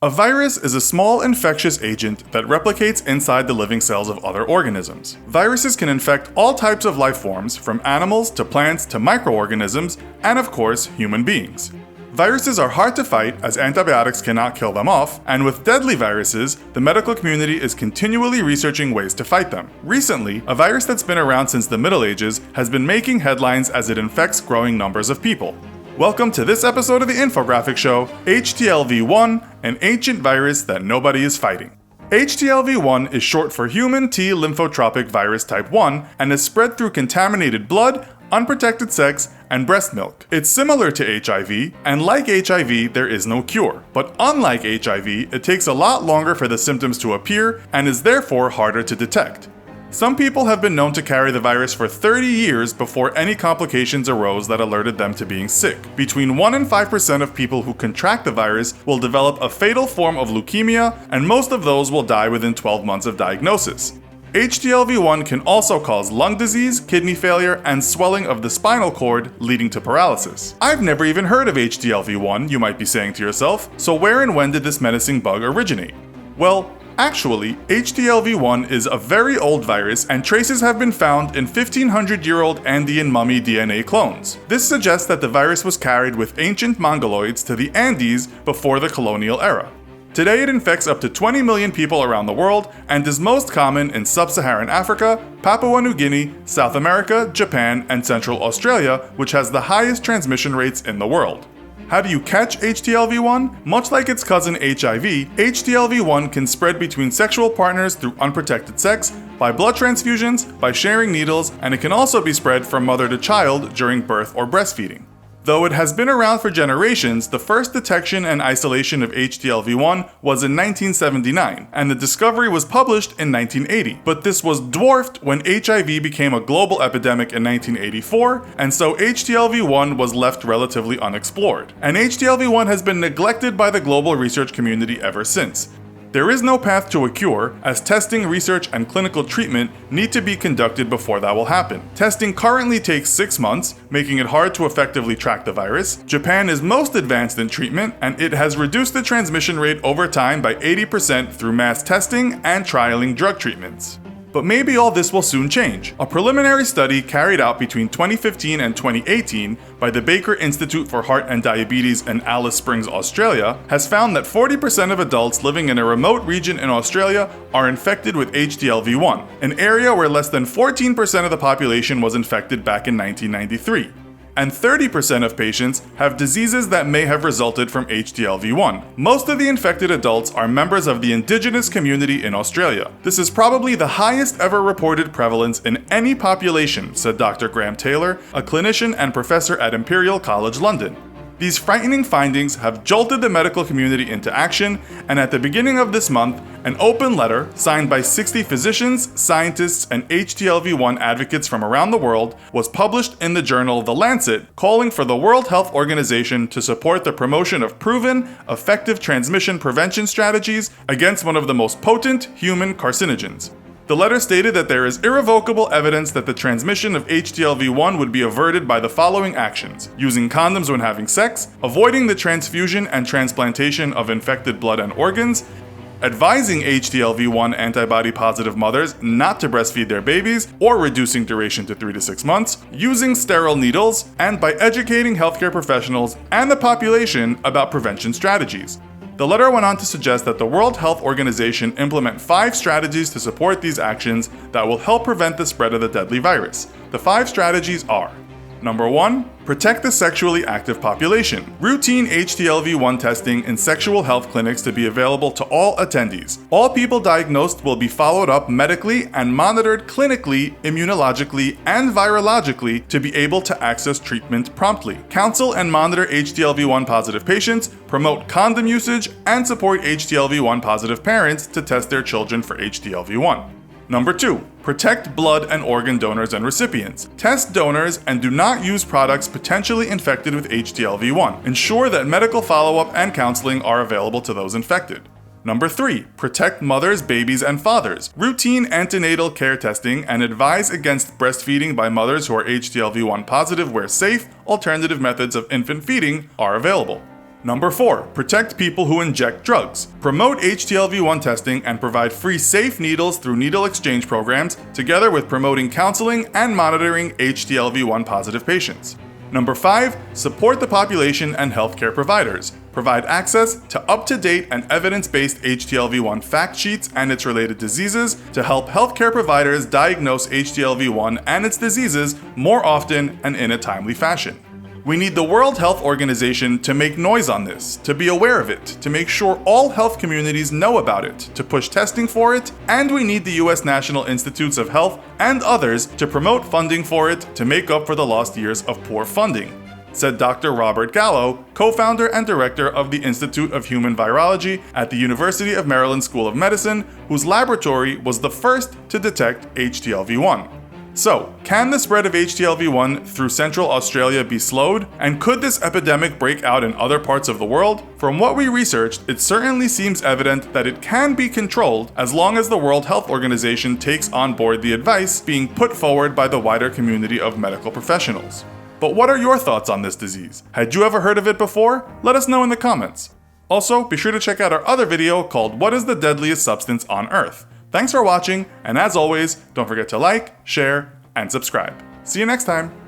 A virus is a small infectious agent that replicates inside the living cells of other organisms. Viruses can infect all types of life forms, from animals to plants to microorganisms, and of course, human beings. Viruses are hard to fight as antibiotics cannot kill them off, and with deadly viruses, the medical community is continually researching ways to fight them. Recently, a virus that's been around since the Middle Ages has been making headlines as it infects growing numbers of people. Welcome to this episode of the Infographics Show, HTLV-1, an ancient virus that nobody is fighting. HTLV-1 is short for Human T Lymphotropic Virus Type 1 and is spread through contaminated blood, unprotected sex, and breast milk. It's similar to HIV, and like HIV, there is no cure. But unlike HIV, it takes a lot longer for the symptoms to appear and is therefore harder to detect. Some people have been known to carry the virus for 30 years before any complications arose that alerted them to being sick. Between 1 and 5% of people who contract the virus will develop a fatal form of leukemia, and most of those will die within 12 months of diagnosis. HTLV-1 can also cause lung disease, kidney failure, and swelling of the spinal cord, leading to paralysis. I've never even heard of HTLV-1, you might be saying to yourself, so where and when did this menacing bug originate? Well, actually, HTLV-1 is a very old virus, and traces have been found in 1500-year-old Andean mummy DNA clones. This suggests that the virus was carried with ancient Mongoloids to the Andes before the colonial era. Today it infects up to 20 million people around the world and is most common in sub-Saharan Africa, Papua New Guinea, South America, Japan, and Central Australia, which has the highest transmission rates in the world. How do you catch HTLV-1? Much like its cousin HIV, HTLV-1 can spread between sexual partners through unprotected sex, by blood transfusions, by sharing needles, and it can also be spread from mother to child during birth or breastfeeding. Though it has been around for generations, the first detection and isolation of HTLV-1 was in 1979, and the discovery was published in 1980. But this was dwarfed when HIV became a global epidemic in 1984, and so HTLV-1 was left relatively unexplored. And HTLV-1 has been neglected by the global research community ever since. There is no path to a cure, as testing, research, and clinical treatment need to be conducted before that will happen. Testing currently takes 6 months, making it hard to effectively track the virus. Japan is most advanced in treatment, and it has reduced the transmission rate over time by 80% through mass testing and trialing drug treatments. But maybe all this will soon change. A preliminary study carried out between 2015 and 2018 by the Baker Institute for Heart and Diabetes in Alice Springs, Australia, has found that 40% of adults living in a remote region in Australia are infected with HTLV-1, an area where less than 14% of the population was infected back in 1993. And 30% of patients have diseases that may have resulted from HTLV-1. Most of the infected adults are members of the indigenous community in Australia. This is probably the highest ever reported prevalence in any population, said Dr. Graham Taylor, a clinician and professor at Imperial College London. These frightening findings have jolted the medical community into action, and at the beginning of this month, an open letter signed by 60 physicians, scientists, and HTLV-1 advocates from around the world was published in the journal The Lancet, calling for the World Health Organization to support the promotion of proven, effective transmission prevention strategies against one of the most potent human carcinogens. The letter stated that there is irrevocable evidence that the transmission of HTLV-1 would be averted by the following actions: using condoms when having sex, avoiding the transfusion and transplantation of infected blood and organs, advising HTLV-1 antibody-positive mothers not to breastfeed their babies or reducing duration to 3 to 6 months, using sterile needles, and by educating healthcare professionals and the population about prevention strategies. The letter went on to suggest that the World Health Organization implement 5 strategies to support these actions that will help prevent the spread of the deadly virus. The 5 strategies are: Number 1. Protect the sexually active population. Routine HTLV-1 testing in sexual health clinics to be available to all attendees. All people diagnosed will be followed up medically and monitored clinically, immunologically, and virologically to be able to access treatment promptly. Counsel and monitor HTLV-1 positive patients, promote condom usage, and support HTLV-1 positive parents to test their children for HTLV-1. Number 2. Protect blood and organ donors and recipients. Test donors and do not use products potentially infected with HTLV-1. Ensure that medical follow-up and counseling are available to those infected. Number 3. Protect mothers, babies, and fathers. Routine antenatal care testing and advise against breastfeeding by mothers who are HTLV-1 positive where safe, alternative methods of infant feeding are available. Number 4. Protect people who inject drugs. Promote HTLV-1 testing and provide free safe needles through needle exchange programs, together with promoting counseling and monitoring HTLV-1 positive patients. Number 5. Support the population and healthcare providers. Provide access to up-to-date and evidence-based HTLV-1 fact sheets and its related diseases to help healthcare providers diagnose HTLV-1 and its diseases more often and in a timely fashion. We need the World Health Organization to make noise on this, to be aware of it, to make sure all health communities know about it, to push testing for it, and we need the US National Institutes of Health and others to promote funding for it to make up for the lost years of poor funding, said Dr. Robert Gallo, co-founder and director of the Institute of Human Virology at the University of Maryland School of Medicine, whose laboratory was the first to detect HTLV-1. So, can the spread of HTLV-1 through Central Australia be slowed? And could this epidemic break out in other parts of the world? From what we researched, it certainly seems evident that it can be controlled as long as the World Health Organization takes on board the advice being put forward by the wider community of medical professionals. But what are your thoughts on this disease? Had you ever heard of it before? Let us know in the comments. Also, be sure to check out our other video called "What is the Deadliest Substance on Earth?" Thanks for watching, and as always, don't forget to like, share, and subscribe. See you next time!